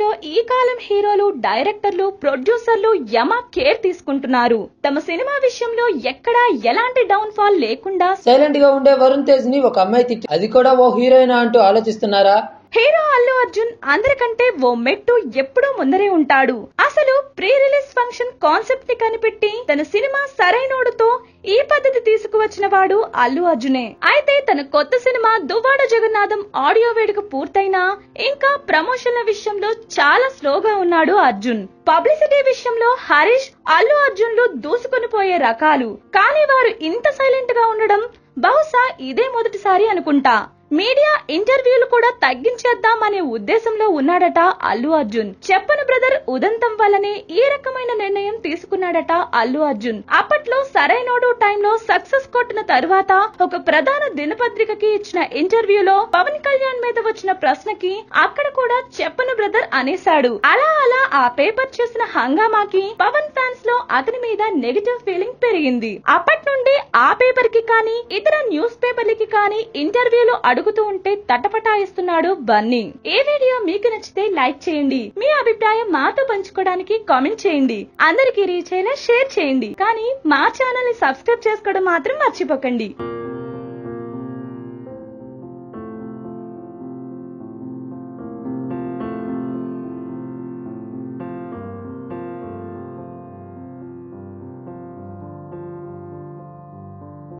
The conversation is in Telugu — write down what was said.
విషయంలో ఈ కాలం హీరోలు, డైరెక్టర్లు, ప్రొడ్యూసర్లు యమ కేర్ తీసుకుంటున్నారు. తమ సినిమా విషయంలో ఎక్కడా ఎలాంటి డౌన్ ఫాల్ లేకుండా సైలెంట్ గా ఉండే వరుణ్ తేజ్ ని ఒక అమ్మాయి తిట్టి అది కూడా ఓ హీరోయిన్ అంటూ ఆలోచిస్తున్నారా? హీరో అల్లు అర్జున్ అందరికంటే ఓ మెట్టు ఎప్పుడూ ముందరే ఉంటాడు. అసలు ప్రీ రిలీజ్ ఫంక్షన్ కాన్సెప్ట్ ని కనిపెట్టి తన సినిమా సరైనోడుతో ఈ పద్ధతి తీసుకువచ్చిన వాడు అల్లు అర్జునే. అయితే తన కొత్త సినిమా దువ్వాడ జగన్నాథం ఆడియో వేడుక పూర్తయినా ఇంకా ప్రమోషన్ల విషయంలో చాలా స్లోగా ఉన్నాడు అర్జున్. పబ్లిసిటీ విషయంలో హరీష్, అల్లు అర్జున్లు దూసుకొని పోయే రకాలు. కానీ వారు ఇంత సైలెంట్ గా ఉండడం బహుశా ఇదే మొదటిసారి అనుకుంటా. మీడియా ఇంటర్వ్యూలు కూడా తగ్గించేద్దాం అనే ఉద్దేశంలో ఉన్నాడట అల్లు అర్జున్. చెప్పను బ్రదర్ ఉదంతం వల్లనే ఈ రకమైన నిర్ణయం తీసుకున్నాడట అల్లు అర్జున్. అప్పట్లో సరైనోడు టైంలో సక్సెస్ కొట్టిన తరువాత ఒక ప్రధాన దినపత్రికకి ఇచ్చిన ఇంటర్వ్యూలో పవన్ కళ్యాణ్ మీద వచ్చిన ప్రశ్నకి అక్కడ కూడా చెప్పను బ్రదర్ అనేశాడు. అలా ఆ పేపర్ చేసిన హంగామాకి పవన్ ఫ్యాన్స్ లో అతని మీద నెగటివ్ ఫీలింగ్ పెరిగింది. అప్పటి నుండి ఆ పేపర్ కి కానీ ఇతర న్యూస్ పేపర్లకి కానీ ఇంటర్వ్యూలు అడుగుతూ ఉంటే తటపటాయిస్తున్నాడు బన్నీ. ఈ వీడియో మీకు నచ్చితే లైక్ చేయండి. మీ అభిప్రాయం మాతో పంచుకోవడానికి కామెంట్ చేయండి. అందరికీ రీచ్ అయ్యేలా షేర్ చేయండి. కానీ మా ఛానల్ ని సబ్స్క్రైబ్ చేసుకోవడం మాత్రం మర్చిపోకండి.